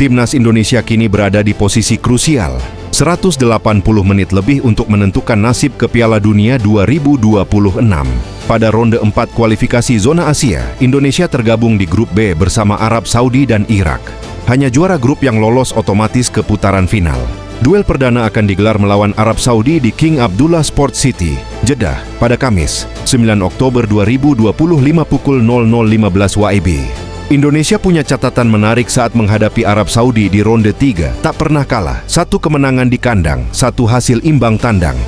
Timnas Indonesia kini berada di posisi krusial. 180 menit lebih untuk menentukan nasib ke Piala Dunia 2026. Pada ronde 4 kualifikasi zona Asia, Indonesia tergabung di grup B bersama Arab Saudi dan Irak. Hanya juara grup yang lolos otomatis ke putaran final. Duel perdana akan digelar melawan Arab Saudi di King Abdullah Sport City, Jeddah, pada Kamis, 9 Oktober 2025 pukul 00.15 WIB. Indonesia punya catatan menarik saat menghadapi Arab Saudi di ronde 3, tak pernah kalah, 1 kemenangan di kandang, 1 hasil imbang tandang.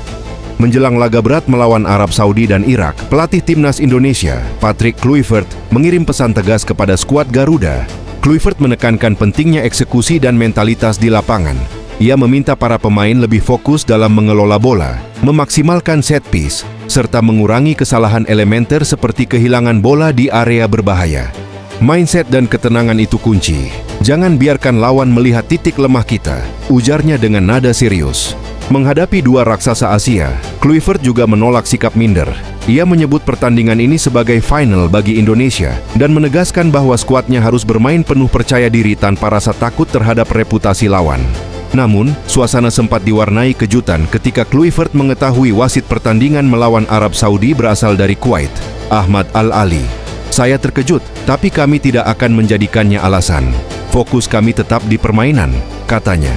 Menjelang laga berat melawan Arab Saudi dan Irak, pelatih Timnas Indonesia, Patrick Kluivert, mengirim pesan tegas kepada skuad Garuda. Kluivert menekankan pentingnya eksekusi dan mentalitas di lapangan. Ia meminta para pemain lebih fokus dalam mengelola bola, memaksimalkan set piece, serta mengurangi kesalahan elementer seperti kehilangan bola di area berbahaya. Mindset dan ketenangan itu kunci. Jangan biarkan lawan melihat titik lemah kita, ujarnya dengan nada serius. Menghadapi 2 raksasa Asia, Kluivert juga menolak sikap minder. Ia menyebut pertandingan ini sebagai final bagi Indonesia dan menegaskan bahwa skuadnya harus bermain penuh percaya diri tanpa rasa takut terhadap reputasi lawan. Namun, suasana sempat diwarnai kejutan ketika Kluivert mengetahui wasit pertandingan melawan Arab Saudi berasal dari Kuwait, Ahmad Al-Ali. "Saya terkejut, tapi kami tidak akan menjadikannya alasan. Fokus kami tetap di permainan," katanya.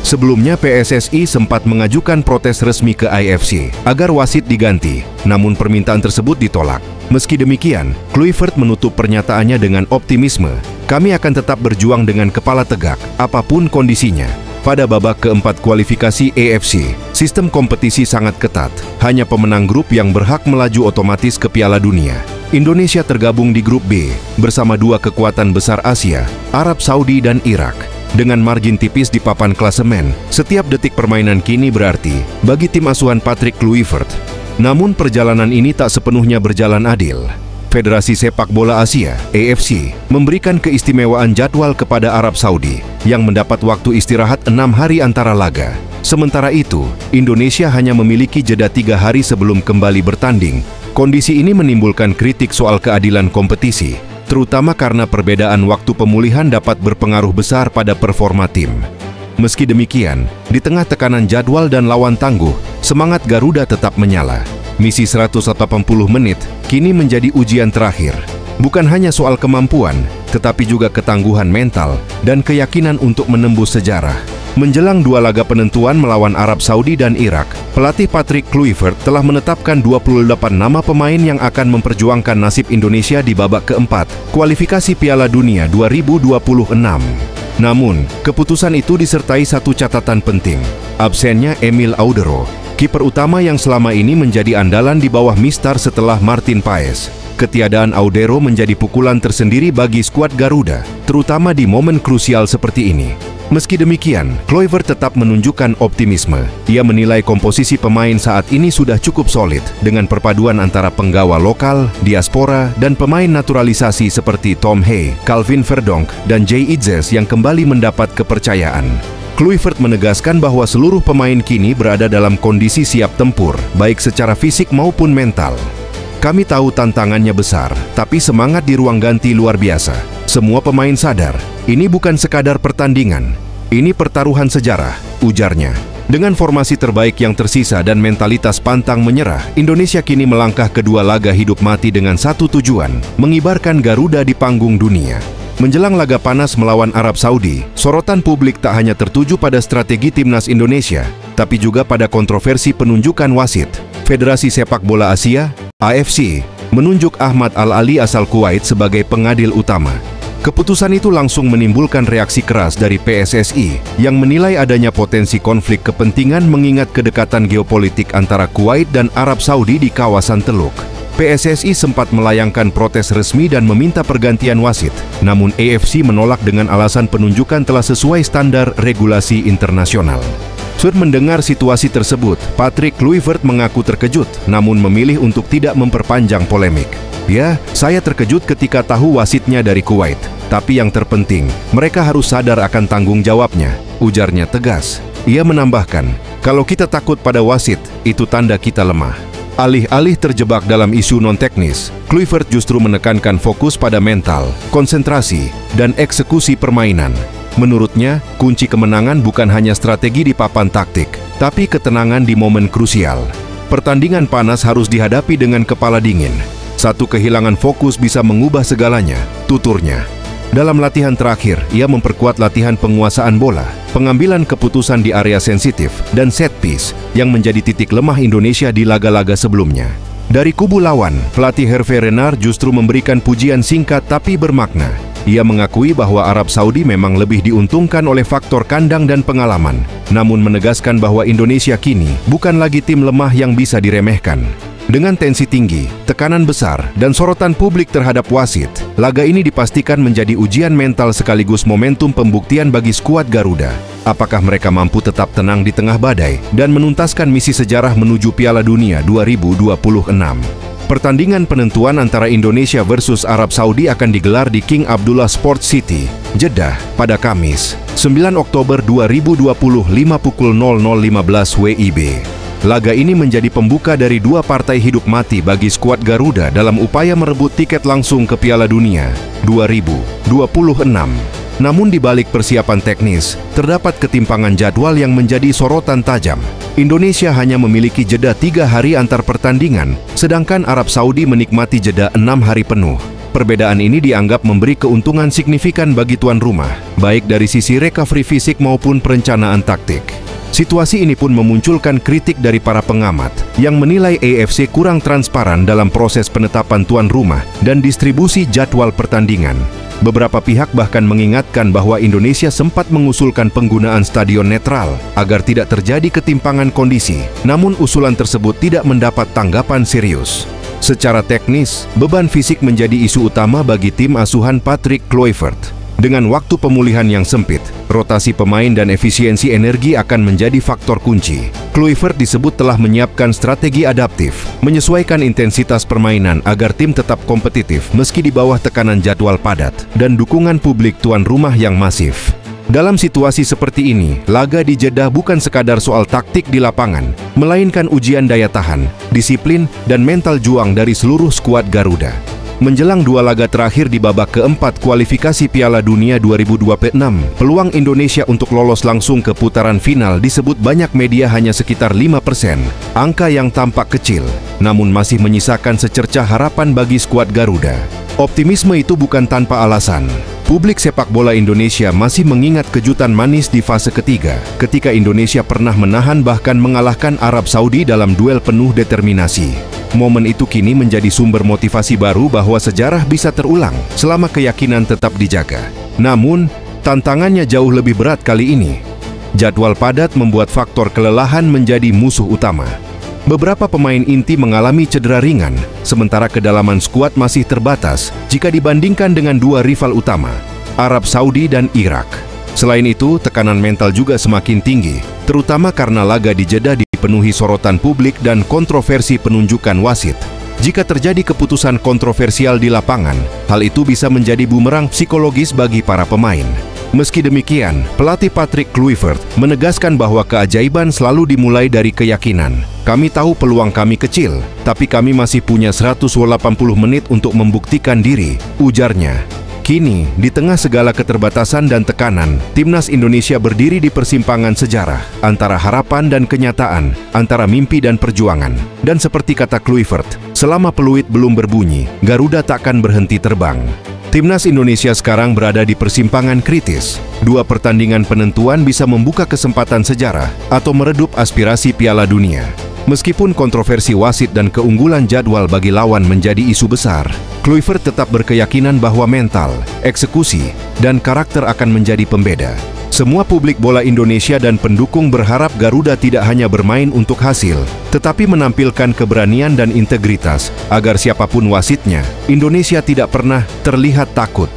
Sebelumnya PSSI sempat mengajukan protes resmi ke IFC agar wasit diganti, namun permintaan tersebut ditolak. Meski demikian, Kluivert menutup pernyataannya dengan optimisme. "Kami akan tetap berjuang dengan kepala tegak, apapun kondisinya." Pada babak keempat kualifikasi AFC, sistem kompetisi sangat ketat. Hanya pemenang grup yang berhak melaju otomatis ke Piala Dunia. Indonesia tergabung di grup B bersama 2 kekuatan besar Asia, Arab Saudi dan Irak. Dengan margin tipis di papan klasemen, setiap detik permainan kini berarti bagi tim asuhan Patrick Kluivert. Namun perjalanan ini tak sepenuhnya berjalan adil. Federasi Sepak Bola Asia, AFC, memberikan keistimewaan jadwal kepada Arab Saudi yang mendapat waktu istirahat 6 hari antara laga. Sementara itu, Indonesia hanya memiliki jeda 3 hari sebelum kembali bertanding. Kondisi ini menimbulkan kritik soal keadilan kompetisi, terutama karena perbedaan waktu pemulihan dapat berpengaruh besar pada performa tim. Meski demikian, di tengah tekanan jadwal dan lawan tangguh, semangat Garuda tetap menyala. Misi 180 menit kini menjadi ujian terakhir. Bukan hanya soal kemampuan, tetapi juga ketangguhan mental dan keyakinan untuk menembus sejarah. Menjelang 2 laga penentuan melawan Arab Saudi dan Irak, pelatih Patrick Kluivert telah menetapkan 28 nama pemain yang akan memperjuangkan nasib Indonesia di babak keempat kualifikasi Piala Dunia 2026. Namun, keputusan itu disertai satu catatan penting, absennya Emil Audero, kiper utama yang selama ini menjadi andalan di bawah Mistar setelah Martin Paes. Ketiadaan Audero menjadi pukulan tersendiri bagi skuad Garuda, terutama di momen krusial seperti ini. Meski demikian, Kluivert tetap menunjukkan optimisme. Ia menilai komposisi pemain saat ini sudah cukup solid dengan perpaduan antara penggawa lokal, diaspora, dan pemain naturalisasi seperti Tom Hay, Calvin Verdonk, dan Jay Itzes yang kembali mendapat kepercayaan. Kluivert menegaskan bahwa seluruh pemain kini berada dalam kondisi siap tempur, baik secara fisik maupun mental. "Kami tahu tantangannya besar, tapi semangat di ruang ganti luar biasa. Semua pemain sadar, ini bukan sekadar pertandingan, ini pertaruhan sejarah," ujarnya. Dengan formasi terbaik yang tersisa dan mentalitas pantang menyerah, Indonesia kini melangkah ke 2 laga hidup mati dengan satu tujuan, mengibarkan Garuda di panggung dunia. Menjelang laga panas melawan Arab Saudi, sorotan publik tak hanya tertuju pada strategi Timnas Indonesia, tapi juga pada kontroversi penunjukan wasit. Federasi Sepak Bola Asia, AFC, menunjuk Ahmad Al-Ali asal Kuwait sebagai pengadil utama. Keputusan itu langsung menimbulkan reaksi keras dari PSSI yang menilai adanya potensi konflik kepentingan mengingat kedekatan geopolitik antara Kuwait dan Arab Saudi di kawasan Teluk. PSSI sempat melayangkan protes resmi dan meminta pergantian wasit, namun AFC menolak dengan alasan penunjukan telah sesuai standar regulasi internasional. Saat mendengar situasi tersebut, Patrick Kluivert mengaku terkejut, namun memilih untuk tidak memperpanjang polemik. "Ya, saya terkejut ketika tahu wasitnya dari Kuwait, tapi yang terpenting, mereka harus sadar akan tanggung jawabnya," ujarnya tegas. Ia menambahkan, "Kalau kita takut pada wasit, itu tanda kita lemah." Alih-alih terjebak dalam isu non-teknis, Kluivert justru menekankan fokus pada mental, konsentrasi, dan eksekusi permainan. Menurutnya, kunci kemenangan bukan hanya strategi di papan taktik, tapi ketenangan di momen krusial. Pertandingan panas harus dihadapi dengan kepala dingin. Satu kehilangan fokus bisa mengubah segalanya, tuturnya. Dalam latihan terakhir, ia memperkuat latihan penguasaan bola, pengambilan keputusan di area sensitif, dan set piece yang menjadi titik lemah Indonesia di laga-laga sebelumnya. Dari kubu lawan, pelatih Hervé Renard justru memberikan pujian singkat tapi bermakna. Ia mengakui bahwa Arab Saudi memang lebih diuntungkan oleh faktor kandang dan pengalaman, namun menegaskan bahwa Indonesia kini bukan lagi tim lemah yang bisa diremehkan. Dengan tensi tinggi, tekanan besar, dan sorotan publik terhadap wasit, laga ini dipastikan menjadi ujian mental sekaligus momentum pembuktian bagi skuad Garuda. Apakah mereka mampu tetap tenang di tengah badai dan menuntaskan misi sejarah menuju Piala Dunia 2026? Pertandingan penentuan antara Indonesia versus Arab Saudi akan digelar di King Abdullah Sports City, Jeddah, pada Kamis, 9 Oktober 2025 pukul 00.15 WIB. Laga ini menjadi pembuka dari dua partai hidup mati bagi skuad Garuda dalam upaya merebut tiket langsung ke Piala Dunia 2026. Namun di balik persiapan teknis, terdapat ketimpangan jadwal yang menjadi sorotan tajam. Indonesia hanya memiliki jeda 3 hari antar pertandingan, sedangkan Arab Saudi menikmati jeda 6 hari penuh. Perbedaan ini dianggap memberi keuntungan signifikan bagi tuan rumah, baik dari sisi recovery fisik maupun perencanaan taktik. Situasi ini pun memunculkan kritik dari para pengamat yang menilai AFC kurang transparan dalam proses penetapan tuan rumah dan distribusi jadwal pertandingan. Beberapa pihak bahkan mengingatkan bahwa Indonesia sempat mengusulkan penggunaan stadion netral agar tidak terjadi ketimpangan kondisi, namun usulan tersebut tidak mendapat tanggapan serius. Secara teknis, beban fisik menjadi isu utama bagi tim asuhan Patrick Kluivert. Dengan waktu pemulihan yang sempit, rotasi pemain dan efisiensi energi akan menjadi faktor kunci. Kluivert disebut telah menyiapkan strategi adaptif, menyesuaikan intensitas permainan agar tim tetap kompetitif meski di bawah tekanan jadwal padat dan dukungan publik tuan rumah yang masif. Dalam situasi seperti ini, laga di Jeddah bukan sekadar soal taktik di lapangan, melainkan ujian daya tahan, disiplin, dan mental juang dari seluruh skuad Garuda. Menjelang dua laga terakhir di babak keempat kualifikasi Piala Dunia 2026, peluang Indonesia untuk lolos langsung ke putaran final disebut banyak media hanya sekitar 5%. Angka yang tampak kecil, namun masih menyisakan secercah harapan bagi skuad Garuda. Optimisme itu bukan tanpa alasan. Publik sepak bola Indonesia masih mengingat kejutan manis di fase ketiga, ketika Indonesia pernah menahan bahkan mengalahkan Arab Saudi dalam duel penuh determinasi. Momen itu kini menjadi sumber motivasi baru bahwa sejarah bisa terulang selama keyakinan tetap dijaga. Namun, tantangannya jauh lebih berat kali ini. Jadwal padat membuat faktor kelelahan menjadi musuh utama. Beberapa pemain inti mengalami cedera ringan, sementara kedalaman skuad masih terbatas jika dibandingkan dengan dua rival utama, Arab Saudi dan Irak. Selain itu, tekanan mental juga semakin tinggi, terutama karena laga di Jeddah dipenuhi sorotan publik dan kontroversi penunjukan wasit. Jika terjadi keputusan kontroversial di lapangan, hal itu bisa menjadi bumerang psikologis bagi para pemain. Meski demikian, pelatih Patrick Kluivert menegaskan bahwa keajaiban selalu dimulai dari keyakinan. Kami tahu peluang kami kecil, tapi kami masih punya 180 menit untuk membuktikan diri, ujarnya. Kini, di tengah segala keterbatasan dan tekanan, timnas Indonesia berdiri di persimpangan sejarah antara harapan dan kenyataan, antara mimpi dan perjuangan. Dan seperti kata Kluivert, selama peluit belum berbunyi, Garuda takkan berhenti terbang. Timnas Indonesia sekarang berada di persimpangan kritis. Dua pertandingan penentuan bisa membuka kesempatan sejarah atau meredup aspirasi Piala Dunia. Meskipun kontroversi wasit dan keunggulan jadwal bagi lawan menjadi isu besar, Kluivert tetap berkeyakinan bahwa mental, eksekusi, dan karakter akan menjadi pembeda. Semua publik bola Indonesia dan pendukung berharap Garuda tidak hanya bermain untuk hasil, tetapi menampilkan keberanian dan integritas agar siapapun wasitnya, Indonesia tidak pernah terlihat takut.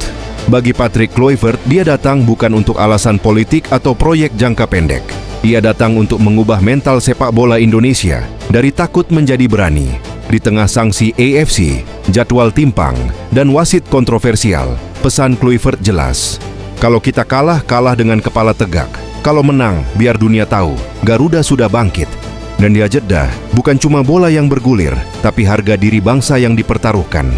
Bagi Patrick Kluivert, dia datang bukan untuk alasan politik atau proyek jangka pendek. Ia datang untuk mengubah mental sepak bola Indonesia dari takut menjadi berani. Di tengah sanksi AFC, jadwal timpang, dan wasit kontroversial, pesan Kluivert jelas. Kalau kita kalah, kalah dengan kepala tegak. Kalau menang, biar dunia tahu, Garuda sudah bangkit. Dan di Jeddah, bukan cuma bola yang bergulir, tapi harga diri bangsa yang dipertaruhkan.